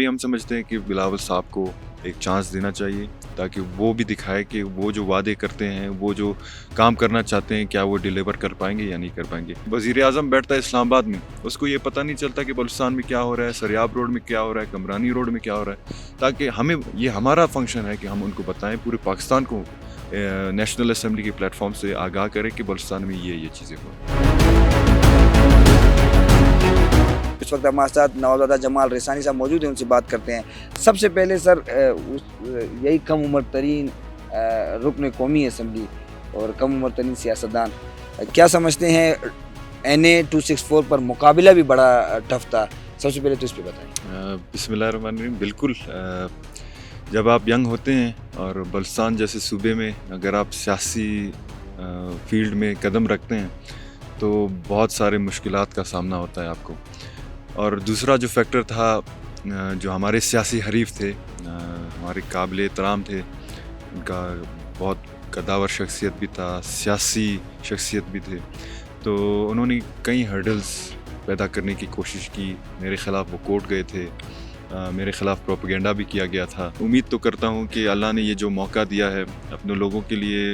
अभी हम समझते हैं कि बिलावल साहब को एक चांस देना चाहिए ताकि वो भी दिखाए कि वो जो वादे करते हैं, वो जो काम करना चाहते हैं, क्या वो डिलीवर कर पाएंगे या नहीं कर पाएंगे। वज़ीर आज़म बैठता है इस्लामाबाद में, उसको ये पता नहीं चलता कि बलूचिस्तान में क्या हो रहा है, सरियाब रोड में क्या हो रहा है, कमरानी रोड में क्या हो रहा है, ताकि हमें ये हमारा फंक्शन है कि हम उनको बताएं, पूरे पाकिस्तान को नेशनल असम्बली के प्लेटफॉर्म से आगाह करें कि बलूचिस्तान में ये चीज़ें हो। इस वक्त हमारे साथ नवाज़ादा जमाल रेसानी साहब मौजूद हैं, उनसे बात करते हैं। सबसे पहले सर यही कम उम्र तरीन रुकन कौमी असम्बली और कम उम्र तरीन सियासतदान, क्या समझते हैं NA 264 पर मुकाबला भी बड़ा टफ था, सबसे पहले तो इस पर बताएं। बिस्मिल्लाहिर्रहमानिर्रहीम। बिल्कुल, जब आप यंग होते हैं और बलूचिस्तान जैसे सूबे में अगर आप सियासी फील्ड में कदम रखते हैं तो बहुत सारे मुश्किलात का सामना होता है आपको। और दूसरा जो फैक्टर था, जो हमारे सियासी हरीफ थे, हमारे काबिल एहतराम थे, उनका बहुत कदावर शख्सियत भी था, सियासी शख्सियत भी थे, तो उन्होंने कई हर्डल्स पैदा करने की कोशिश की। मेरे ख़िलाफ़ वो कोर्ट गए थे, मेरे ख़िलाफ़ प्रोपेगेंडा भी किया गया था। उम्मीद तो करता हूँ कि अल्लाह ने ये जो मौका दिया है अपने लोगों के लिए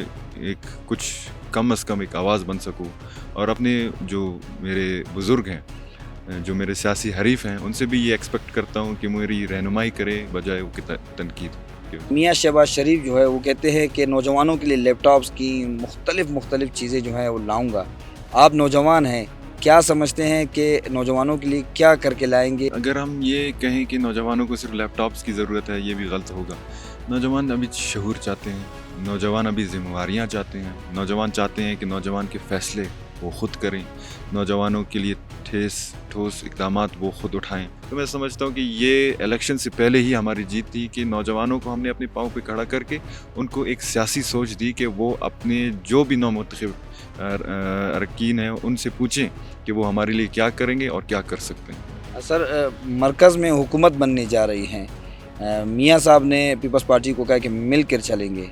एक कुछ कम अज़ कम एक आवाज़ बन सकूँ, और अपने जो मेरे बुज़ुर्ग हैं, जो मेरे सियासी हरीफ हैं, उनसे भी ये एक्सपेक्ट करता हूँ कि मेरी रहनुमाई करे बजाय वो तनकीद के। मियाँ शहबाज शरीफ जो है वो कहते हैं कि नौजवानों के लिए लैपटॉप्स की मुख्तलिफ चीज़ें जो हैं वो लाऊंगा। आप नौजवान हैं, क्या समझते हैं कि नौजवानों के लिए क्या करके लाएंगे? अगर हम ये कहें कि नौजवानों को सिर्फ लैपटॉप्स की ज़रूरत है, ये भी गलत होगा। नौजवान अभी शऊर चाहते हैं, नौजवान अभी ज़िम्मेवारियाँ चाहते हैं, नौजवान चाहते हैं कि नौजवान के फ़ैसले वो ख़ुद करें, नौजवानों के लिए ठोस इक़दामात वो ख़ुद उठाएं। तो मैं समझता हूँ कि ये इलेक्शन से पहले ही हमारी जीत थी कि नौजवानों को हमने अपने पाँव पे खड़ा करके उनको एक सियासी सोच दी कि वो अपने जो भी नौमुंतखब अरकान हैं उनसे पूछें कि वो हमारे लिए क्या करेंगे और क्या कर सकते हैं। सर, मरकज़ में हुकूमत बनने जा रही हैं, मियाँ साहब ने पीपल्स पार्टी को कहा कि मिल कर चलेंगे,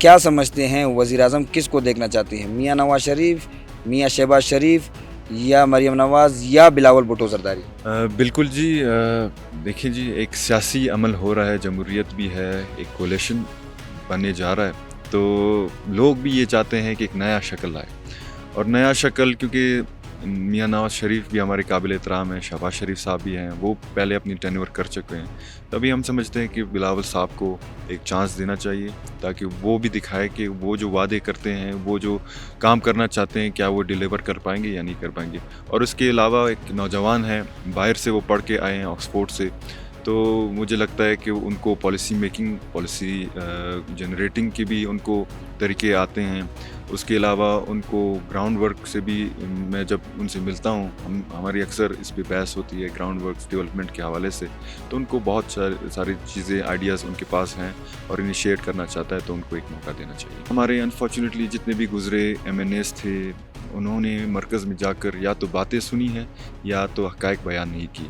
क्या समझते हैं वज़ीर आज़म किसको देखना चाहते हैं, मियाँ नवाज शरीफ, मियाँ शहबाज शरीफ या मरीम नवाज़ या बिलावल भुट्टो ज़रदारी? बिल्कुल जी, देखिए जी, एक सियासी अमल हो रहा है, जमहूरियत भी है, एक कोalition बनने जा रहा है, तो लोग भी ये चाहते हैं कि एक नया शक्ल आए। और नया शक्ल, क्योंकि मियाँ नवाज शरीफ भी हमारे काबिल एहतराम हैं, शहबाज शरीफ साहब भी हैं, वो पहले अपनी टेन्योर कर चुके हैं, तभी हम समझते हैं कि बिलावल साहब को एक चांस देना चाहिए ताकि वो भी दिखाए कि वो जो वादे करते हैं, वो जो काम करना चाहते हैं, क्या वो डिलीवर कर पाएंगे या नहीं कर पाएंगे। और उसके अलावा एक नौजवान है, बाहर से वो पढ़ के आए हैं ऑक्सफोर्ड से, तो मुझे लगता है कि उनको पॉलिसी मेकिंग, पॉलिसी जनरेटिंग के भी उनको तरीके आते हैं। उसके अलावा उनको ग्राउंड वर्क से भी, मैं जब उनसे मिलता हूँ, हमारी अक्सर इस पे बहस होती है ग्राउंड वर्क डेवलपमेंट के हवाले से, तो उनको बहुत सारी चीज़ें, आइडियाज़ उनके पास हैं और इनिशिएट करना चाहता है, तो उनको एक मौका देना चाहिए। हमारे अनफॉर्चुनेटली जितने भी गुज़रे MNAs थे, उन्होंने मरकज़ में जाकर या तो बातें सुनी हैं या तो हक़ाइक़ बयान नहीं की।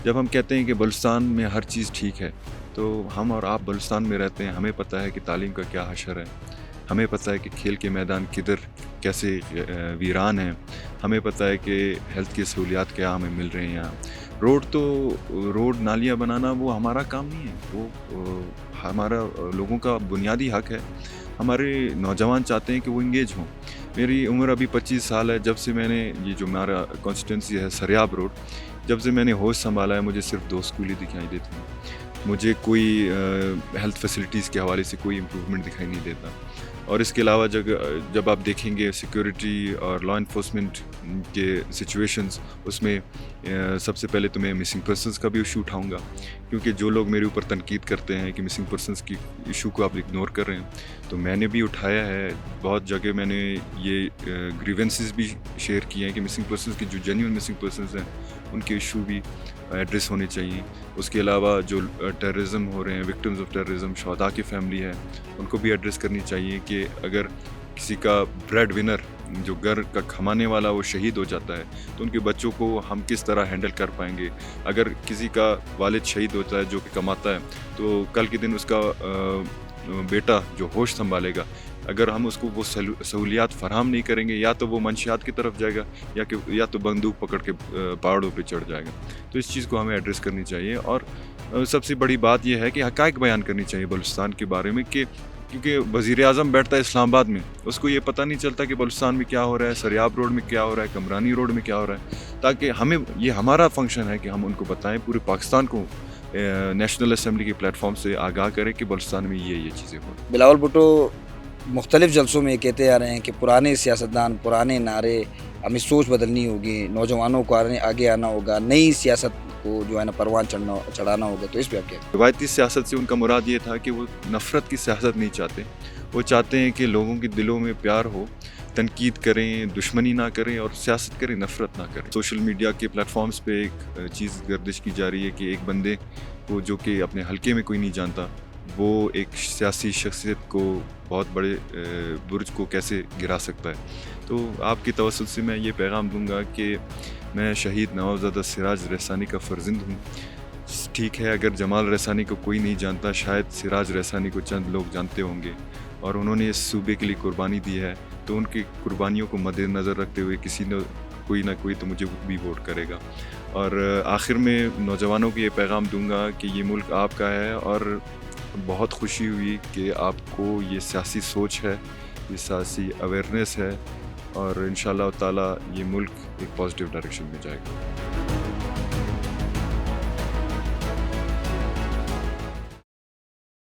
जब हम कहते हैं कि बलूचिस्तान में हर चीज़ ठीक है, तो हम और आप बलूचिस्तान में रहते हैं, हमें पता है कि तालीम का क्या हशर है, हमें पता है कि खेल के मैदान किधर कैसे वीरान हैं, हमें पता है कि हेल्थ की सहूलियात क्या हमें मिल रही हैं यहाँ। रोड नालियाँ बनाना वो हमारा काम नहीं है, वो हमारा लोगों का बुनियादी हक़ है। हमारे नौजवान चाहते हैं कि वो इंगेज हों। मेरी उम्र अभी 25 साल है, जब से मैंने ये जो हमारा कॉन्स्टिट्यूंसी है सरियाब रोड, जब से मैंने होश संभाला है, मुझे सिर्फ 2 स्कूल ही दिखाई देती हैं, मुझे कोई हेल्थ फैसिलिटीज़ के हवाले से कोई इम्प्रूवमेंट दिखाई नहीं देता। और इसके अलावा जब आप देखेंगे सिक्योरिटी और लॉ इन्फोर्समेंट के सिचुएशंस, उसमें सबसे पहले तो मैं मिसिंग पर्सनस का भी इशू उठाऊंगा, क्योंकि जो लोग मेरे ऊपर तनकीद करते हैं कि मिसिंग पर्सनस की इशू को आप इग्नोर कर रहे हैं, तो मैंने भी उठाया है। बहुत जगह मैंने ये ग्रीवेंसेस भी शेयर किए हैं कि मिसिंग पर्सनस की जो जेन्युइन मिसिंग पर्सनस हैं उनके इशू भी एड्रेस होने चाहिए। उसके अलावा जो टेररिज्म हो रहे हैं, विक्टिम्स ऑफ टेररिज्म, शहदा की फैमिली है, उनको भी एड्रेस करनी चाहिए कि अगर किसी का ब्रेड विनर, जो घर का कमाने वाला, वो शहीद हो जाता है, तो उनके बच्चों को हम किस तरह हैंडल कर पाएंगे। अगर किसी का वालिद शहीद होता है जो कि कमाता है, तो कल के दिन उसका बेटा जो होश संभालेगा, اگر ہم اس کو وہ سہولیات فراہم نہیں کریں گے یا تو وہ منشیات کی طرف جائے گا یا تو بندوق پکڑ کے پہاڑوں پہ چڑھ جائے گا. تو اس چیز کو ہمیں ایڈریس کرنی چاہیے. اور سب سے بڑی بات یہ ہے کہ حقائق بیان کرنی چاہیے بلوچستان کے بارے میں کہ کیونکہ وزیر اعظم بیٹھتا ہے اسلام آباد میں, اس کو یہ پتہ نہیں چلتا کہ بلوچستان میں کیا ہو رہا ہے, سریاب روڈ میں کیا ہو رہا ہے, کمرانی روڈ میں کیا ہو رہا ہے, تاکہ ہمیں یہ ہمارا فنکشن ہے کہ ہم ان کو بتائیں, پورے پاکستان کو نیشنل اسمبلی کے پلیٹ فارم سے آگاہ کریں کہ بلوچستان میں یہ چیزیں ہو رہی ہیں. بلاول بھٹو مختلف جلسوں میں یہ کہتے آ رہے ہیں کہ پرانے سیاستدان, پرانے نعرے, ہمیں سوچ بدلنی ہوگی, نوجوانوں کو آگے آنا ہوگا, نئی سیاست کو جو ہے نا پروان چڑھانا ہوگا. تو اس پہ آپ کیا؟ روایتی سیاست سے ان کا مراد یہ تھا کہ وہ نفرت کی سیاست نہیں چاہتے, وہ چاہتے ہیں کہ لوگوں کے دلوں میں پیار ہو, تنقید کریں, دشمنی نہ کریں اور سیاست کریں, نفرت نہ کریں. سوشل میڈیا کے پلیٹ فارمز پہ ایک چیز گردش کی جا رہی ہے کہ ایک بندے کو جو کہ اپنے حلقے میں کوئی نہیں جانتا, وہ ایک سیاسی شخصیت کو, بہت بڑے برج کو کیسے گرا سکتا ہے. تو آپ کی توسط سے میں یہ پیغام دوں گا کہ میں شہید نوابزادہ سراج رحسانی کا فرزند ہوں. ٹھیک ہے, اگر جمال رحسانی کو کوئی نہیں جانتا, شاید سراج رحسانی کو چند لوگ جانتے ہوں گے, اور انہوں نے اس صوبے کے لیے قربانی دی ہے, تو ان کی قربانیوں کو مد نظر رکھتے ہوئے کسی نے کوئی نہ کوئی تو مجھے بھی ووٹ کرے گا. اور آخر میں نوجوانوں کو یہ پیغام دوں گا کہ یہ ملک آپ کا ہے, اور بہت خوشی ہوئی کہ آپ کو یہ سیاسی سوچ ہے, یہ سیاسی اویئرنیس ہے, اور انشاءاللہ تعالی یہ ملک ایک پازیٹیو ڈائریکشن میں جائے گا.